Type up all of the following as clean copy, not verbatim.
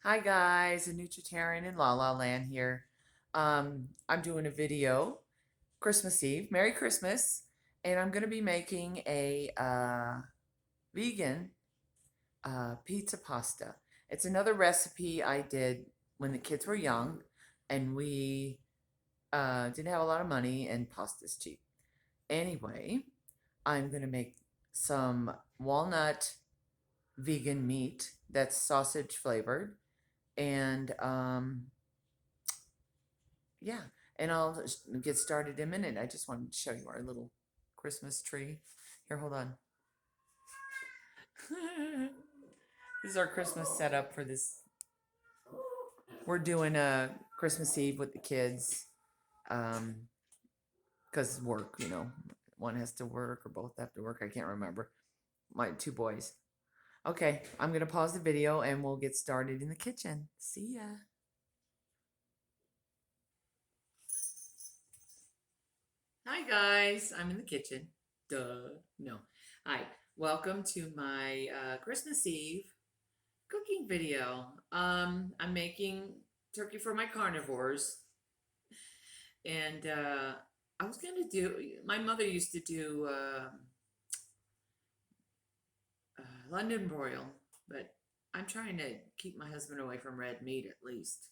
Hi guys, a Nutritarian in La La Land here. I'm doing a video, Christmas Eve, Merry Christmas, and I'm gonna be making a vegan pizza pasta. It's another recipe I did when the kids were young, and we didn't have a lot of money, and pasta's cheap. Anyway, I'm gonna make some walnut vegan meat that's sausage flavored, and yeah, and I'll get started in a minute. I just wanted to show you our little Christmas tree. Here, hold on. This is our Christmas setup for this. We're doing a Christmas Eve with the kids, because work. One has to work or both have to work. I can't remember. My two boys. Okay, I'm gonna pause the video and we'll get started in the kitchen. See ya. Hi guys, I'm in the kitchen. Duh. No. Hi. Welcome to my Christmas Eve cooking video. I'm making turkey for my carnivores, and I was gonna do. My mother used to do London broil, but I'm trying to keep my husband away from red meat at least.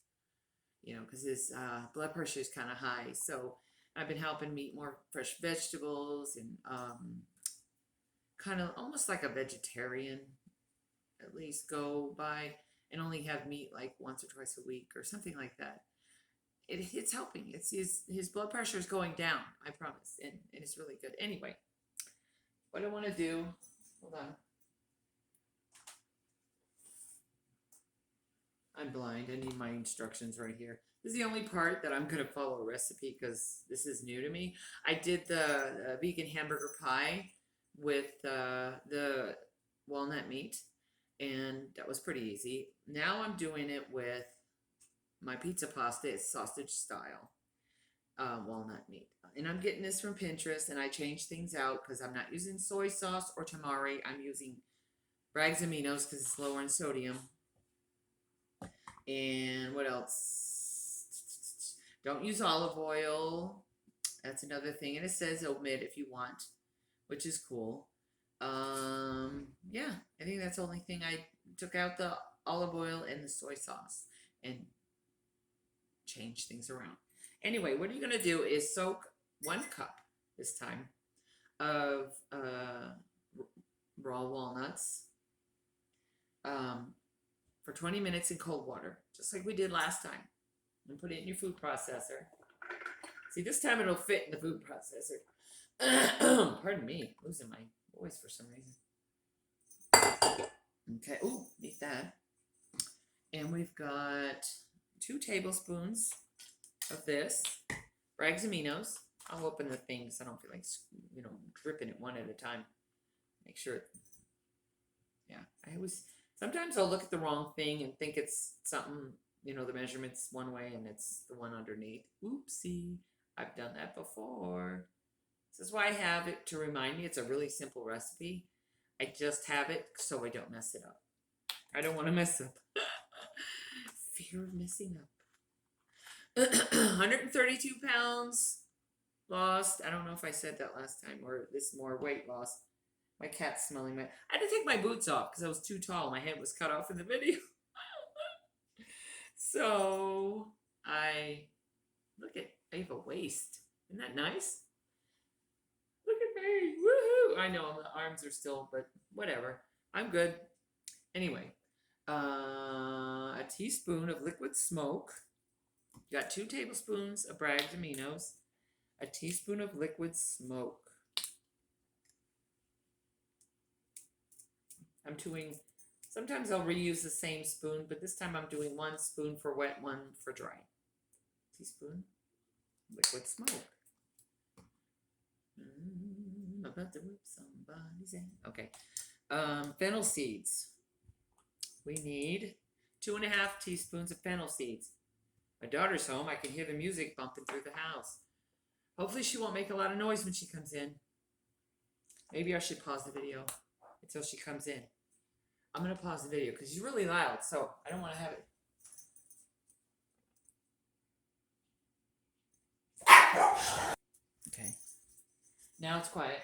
Because his blood pressure is kind of high. So I've been helping him eat more fresh vegetables and kind of almost like a vegetarian, at least go by and only have meat like once or twice a week or something like that. It's helping. It's his blood pressure is going down, I promise, and it's really good. Anyway, what I want to do, hold on. I'm blind. I need my instructions right here. This is the only part that I'm going to follow a recipe because this is new to me. I did the vegan hamburger pie with the walnut meat, and that was pretty easy. Now I'm doing it with my pizza pasta. It's sausage style walnut meat. And I'm getting this from Pinterest, and I changed things out because I'm not using soy sauce or tamari. I'm using Bragg's Aminos because it's lower in sodium. And what else? Don't use olive oil. That's another thing. And it says omit if you want, which is cool. Yeah, I think that's the only thing. I took out the olive oil and the soy sauce and changed things around. Anyway, what you're going to do is soak 1 cup this time of raw walnuts for 20 minutes in cold water, just like we did last time. And put it in your food processor. See, this time it'll fit in the food processor. Pardon me, losing my voice for some reason. Okay, ooh, need that. And we've got 2 tablespoons of this, Bragg's Aminos. I'll open the thing so I don't feel like, dripping it one at a time. Make sure, sometimes I'll look at the wrong thing and think it's something, the measurement's one way and it's the one underneath. Oopsie, I've done that before. This is why I have it to remind me. It's a really simple recipe. I just have it so I don't mess it up. I don't want to mess up. Fear of messing up. 132 pounds lost. I don't know if I said that last time, or this more weight loss. My cat's smelling my. I had to take my boots off because I was too tall. My head was cut off in the video. So I have a waist. Isn't that nice? Look at me. Woohoo! I know the arms are still, but whatever. I'm good. Anyway, a teaspoon of liquid smoke. You got 2 tablespoons of Bragg's Aminos. A teaspoon of liquid smoke. I'm doing, sometimes I'll reuse the same spoon, but this time I'm doing 1 spoon for wet, 1 for dry. Teaspoon liquid smoke. I'm about to whip somebody's ass. Okay. Fennel seeds. We need 2.5 teaspoons of fennel seeds. My daughter's home. I can hear the music bumping through the house. Hopefully she won't make a lot of noise when she comes in. Maybe I should pause the video until she comes in. I'm going to pause the video because she's really loud, so I don't want to have it Okay. Now it's quiet.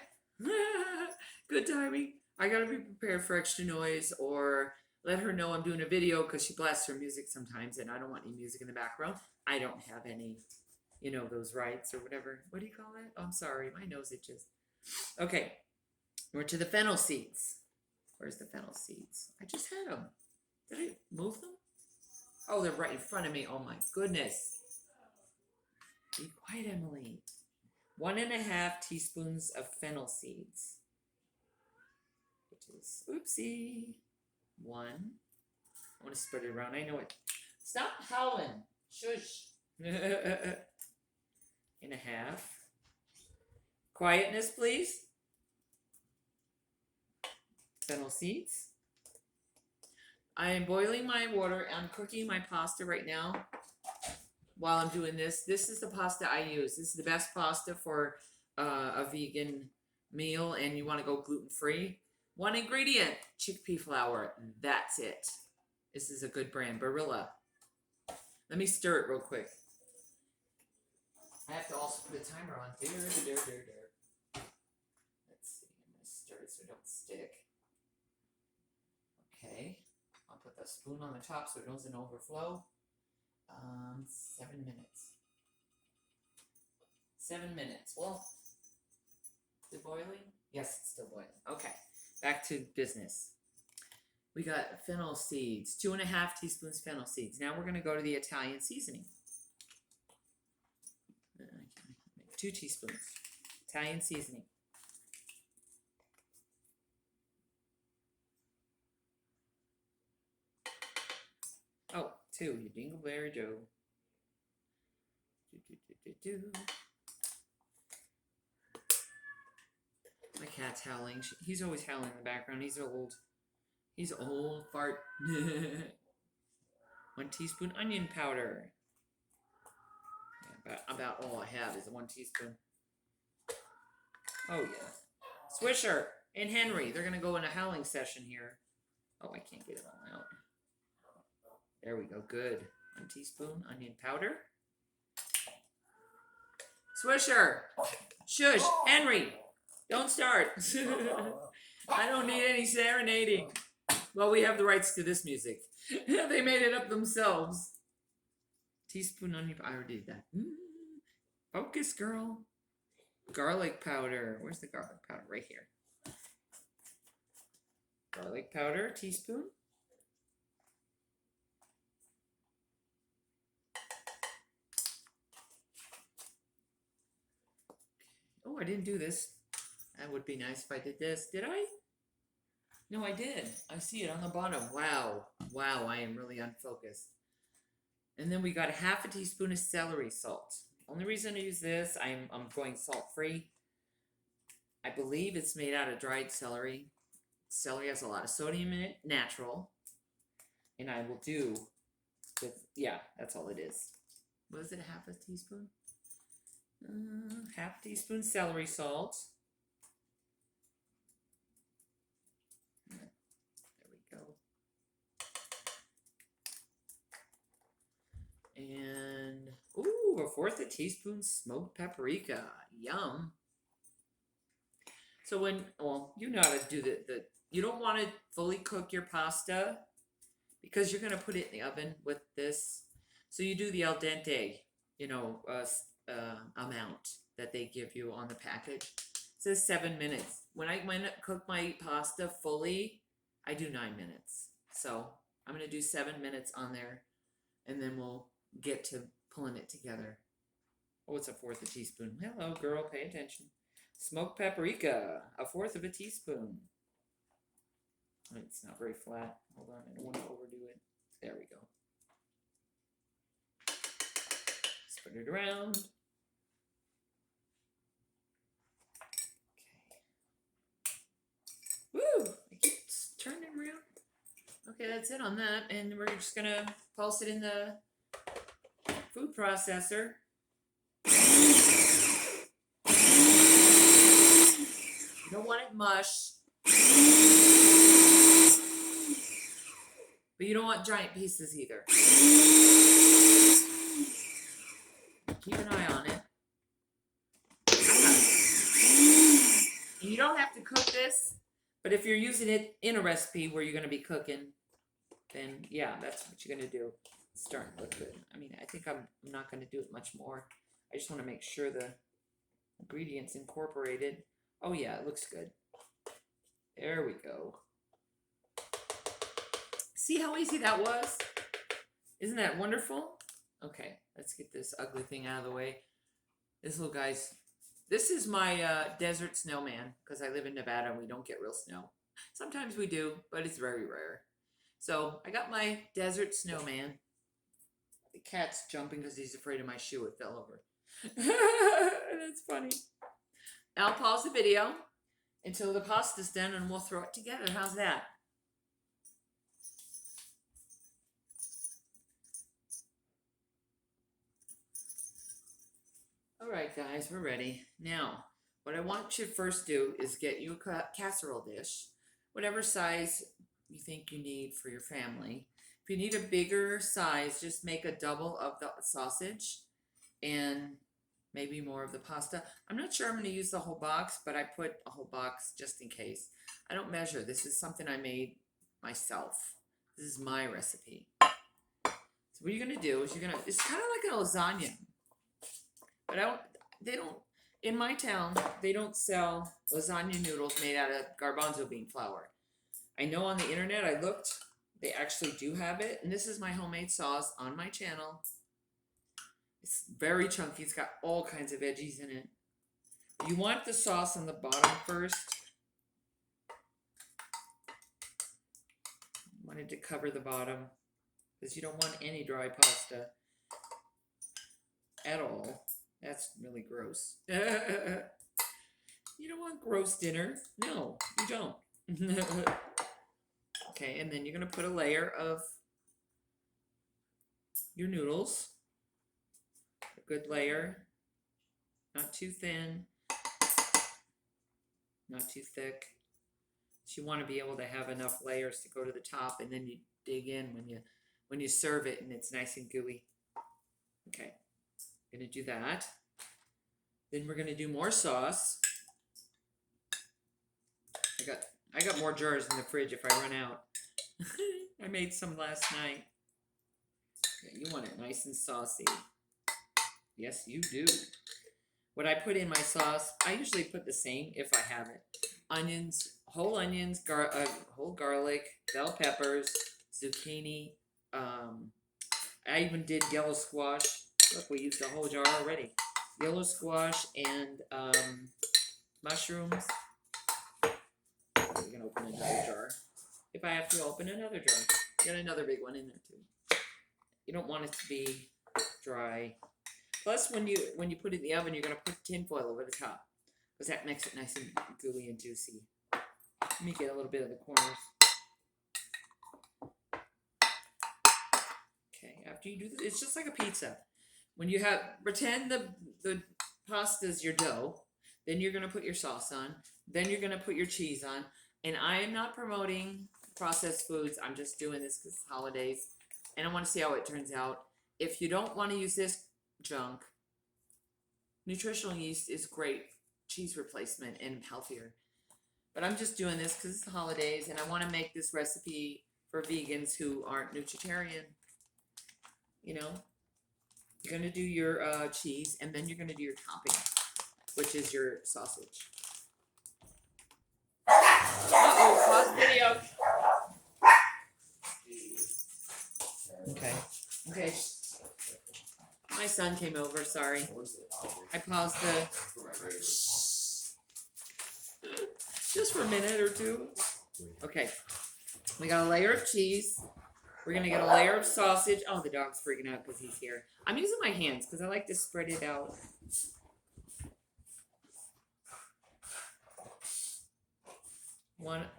Good timing. I gotta be prepared for extra noise or let her know I'm doing a video because she blasts her music sometimes and I don't want any music in the background. I don't have any, those rights or whatever. What do you call it? Oh, I'm sorry. My nose itches. Okay. We're to the fennel seeds. Where's the fennel seeds? I just had them. Did I move them? Oh, they're right in front of me. Oh my goodness. Be quiet, Emily. 1.5 teaspoons of fennel seeds. Which is, oopsie. 1. I want to spread it around. I know it. Stop howling. Shush. 1.5. Quietness, please. Fennel seeds. I am boiling my water. I'm cooking my pasta right now while I'm doing this. This is the pasta I use. This is the best pasta for a vegan meal, and you want to go gluten-free. 1 ingredient, chickpea flour. That's it. This is a good brand, Barilla. Let me stir it real quick. I have to also put a timer on. Let's see. I'm going to stir it so it don't stick. Okay. I'll put the spoon on the top so it doesn't overflow. 7 minutes. 7 minutes. Well, is it boiling? Yes, it's still boiling. Okay, back to business. We got fennel seeds, 2.5 teaspoons fennel seeds. Now we're going to go to the Italian seasoning. 2 teaspoons Italian seasoning. Oh, 2, you Dingleberry Joe. My cat's howling. He's always howling in the background. He's old. He's old fart. 1 teaspoon onion powder. Yeah, about all I have is 1 teaspoon. Oh yeah. Swisher and Henry. They're gonna go in a howling session here. Oh, I can't get it all out. There we go. Good. 1 teaspoon onion powder. Swisher. Shush. Henry. Don't start. I don't need any serenading. Well, we have the rights to this music. They made it up themselves. Teaspoon onion powder. I already did that. Focus, girl. Garlic powder. Where's the garlic powder? Right here. Garlic powder, teaspoon. Oh, I didn't do this. That would be nice if I did this. Did I? No, I did. I see it on the bottom. Wow. Wow, I am really unfocused. And then we got 1/2 teaspoon of celery salt. Only reason I use this, I'm going salt-free. I believe it's made out of dried celery. Celery has a lot of sodium in it, natural. And I will do with, yeah, that's all it is. What is it, 1/2 teaspoon? 1/2 teaspoon celery salt. There we go. And, ooh, 1/4 teaspoon smoked paprika. Yum. So you know how to do you don't want to fully cook your pasta because you're going to put it in the oven with this. So you do the al dente, amount that they give you on the package. It says 7 minutes. When I cook my pasta fully, I do 9 minutes. So I'm going to do 7 minutes on there, and then we'll get to pulling it together. Oh, it's 1/4 teaspoon. Hello, girl, pay attention. Smoked paprika, 1/4 teaspoon. It's not very flat. Hold on, I don't want to overdo it. There we go. Spread it around. Okay. Woo! I keep turning around. Okay, that's it on that. And we're just going to pulse it in the food processor. You don't want it mush. But you don't want giant pieces either. Keep an eye on it. But if you're using it in a recipe where you're going to be cooking, then yeah, that's what you're going to do. It's starting to look good. I mean, I think I'm not going to do it much more. I just want to make sure the ingredients incorporated. Oh yeah, it looks good. There we go. See how easy that was? Isn't that wonderful? Okay, let's get this ugly thing out of the way. This little guy's, this is my desert snowman, because I live in Nevada and we don't get real snow. Sometimes we do, but it's very rare. So I got my desert snowman. The cat's jumping because he's afraid of my shoe. It fell over. That's funny. Now I'll pause the video until the pasta's done and we'll throw it together. How's that? All right, guys, we're ready. Now, what I want you to first do is get you a casserole dish, whatever size you think you need for your family. If you need a bigger size, just make a double of the sausage and maybe more of the pasta. I'm not sure I'm going to use the whole box, but I put a whole box just in case. I don't measure. This is something I made myself. This is my recipe. So what you're going to do is it's kind of like a lasagna. But they don't, in my town, they don't sell lasagna noodles made out of garbanzo bean flour. I know on the internet, I looked, they actually do have it. And this is my homemade sauce on my channel. It's very chunky. It's got all kinds of veggies in it. You want the sauce on the bottom first. You want it to cover the bottom because you don't want any dry pasta at all. That's really gross. You don't want gross dinner. No, you don't. Okay, and then you're going to put a layer of your noodles. A good layer. Not too thin. Not too thick. So you want to be able to have enough layers to go to the top, and then you dig in when you serve it and it's nice and gooey. Okay. Gonna do that. Then we're gonna do more sauce. I got more jars in the fridge if I run out. I made some last night. Okay, you want it nice and saucy. Yes, you do. What I put in my sauce, I usually put the same if I have it. Onions, whole garlic, bell peppers, zucchini. I even did yellow squash. Look, we used a whole jar already. Yellow squash and mushrooms. We're going to open another jar. If I have to open another jar. Get another big one in there too. You don't want it to be dry. Plus, when you put it in the oven, you're going to put tin foil over the top. Because that makes it nice and gooey and juicy. Let me get a little bit of the corners. Okay, after you do this, it's just like a pizza. When you pretend the pasta's your dough, then you're going to put your sauce on, then you're going to put your cheese on, and I am not promoting processed foods. I'm just doing this because it's holidays, and I want to see how it turns out. If you don't want to use this junk, nutritional yeast is great cheese replacement and healthier. But I'm just doing this because it's the holidays, and I want to make this recipe for vegans who aren't nutritarian. You know? You're going to do your cheese, and then you're going to do your topping, which is your sausage. Uh-oh, pause video. Okay. My son came over, sorry. I paused just for a minute or two. Okay. We got a layer of cheese. We're going to get a layer of sausage. Oh, the dog's freaking out because he's here. I'm using my hands because I like to spread it out.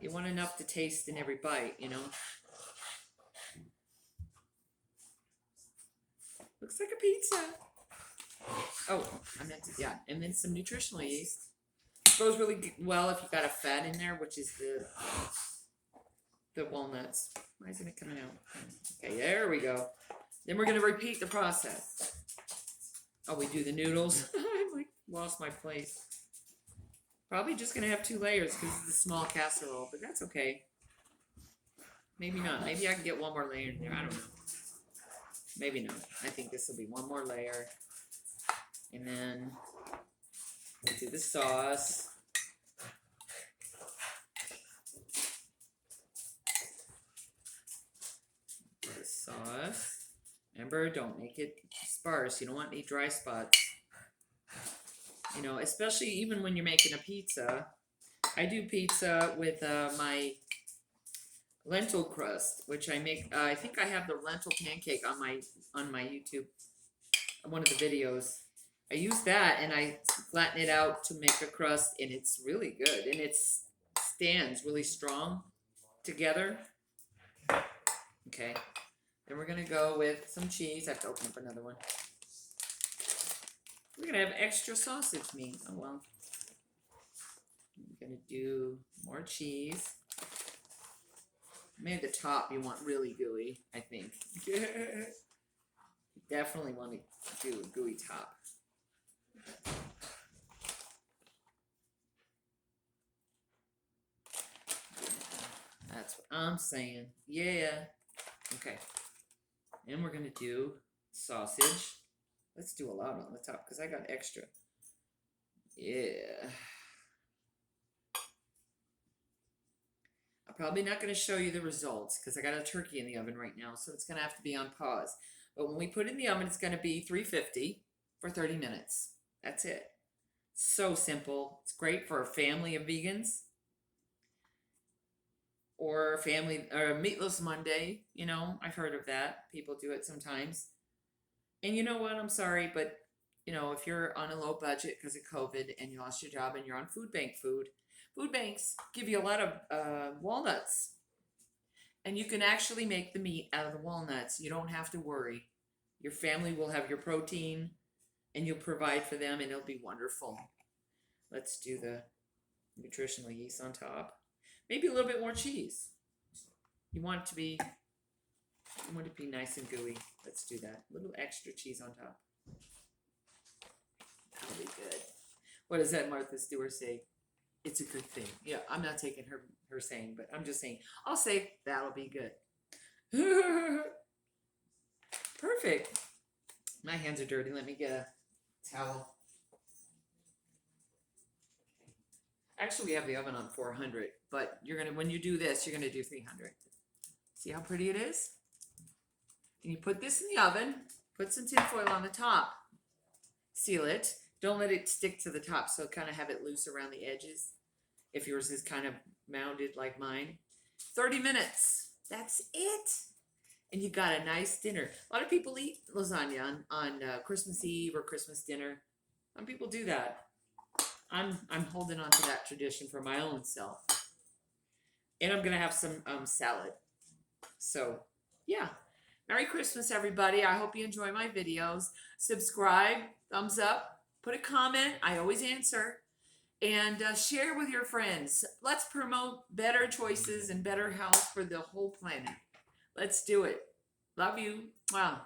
You want enough to taste in every bite, you know? Looks like a pizza. Oh, I meant to, yeah. And then some nutritional yeast. Goes really well if you got a fat in there, which is the walnuts. Why isn't it coming out? Okay, there we go. Then we're going to repeat the process. Oh, we do the noodles. I like lost my place. Probably just gonna have 2 layers because it's a small casserole, but that's okay. Maybe not. Maybe I can get 1 more layer in there. I don't know. Maybe not. I think this will be 1 more layer. And then we'll do the sauce. The sauce. Remember, don't make it sparse. You don't want any dry spots. You know, especially even when you're making a pizza. I do pizza with my lentil crust, which I make. I think I have the lentil pancake on my YouTube, one of the videos. I use that and I flatten it out to make a crust, and it's really good, and it stands really strong together. Okay, then we're gonna go with some cheese. I have to open up another one. We're gonna have extra sausage meat. Oh well. I'm gonna do more cheese. Maybe the top you want really gooey, I think. You definitely want to do a gooey top. That's what I'm saying. Yeah. Okay. And we're gonna do sausage. Let's do a lot on the top because I got extra. Yeah. I'm probably not going to show you the results because I got a turkey in the oven right now, so it's going to have to be on pause. But when we put it in the oven, it's going to be 350 for 30 minutes. That's it. So simple. It's great for a family of vegans or family or meatless Monday. You know, I've heard of that. People do it sometimes. And you know what? I'm sorry, but you know, if you're on a low budget because of COVID and you lost your job and you're on food bank food banks give you a lot of walnuts. And you can actually make the meat out of the walnuts. You don't have to worry. Your family will have your protein and you'll provide for them and it'll be wonderful. Let's do the nutritional yeast on top. Maybe a little bit more cheese. You want it to be nice and gooey. Let's do that. A little extra cheese on top. That'll be good. What does that Martha Stewart say? It's a good thing. Yeah, I'm not taking her saying, but I'm just saying, I'll say that'll be good. Perfect. My hands are dirty. Let me get a towel. Actually, we have the oven on 400, but when you do this, you're gonna do 300. See how pretty it is? And you put this in the oven, put some tin foil on the top, seal it. Don't let it stick to the top, so kind of have it loose around the edges. If yours is kind of mounded like mine. 30 minutes. That's it. And you got a nice dinner. A lot of people eat lasagna on Christmas Eve or Christmas dinner. Some people do that. I'm holding on to that tradition for my own self. And I'm going to have some salad. So, yeah. Merry Christmas, everybody. I hope you enjoy my videos. Subscribe, thumbs up. Put a comment. I always answer. And share with your friends. Let's promote better choices and better health for the whole planet. Let's do it. Love you. Wow.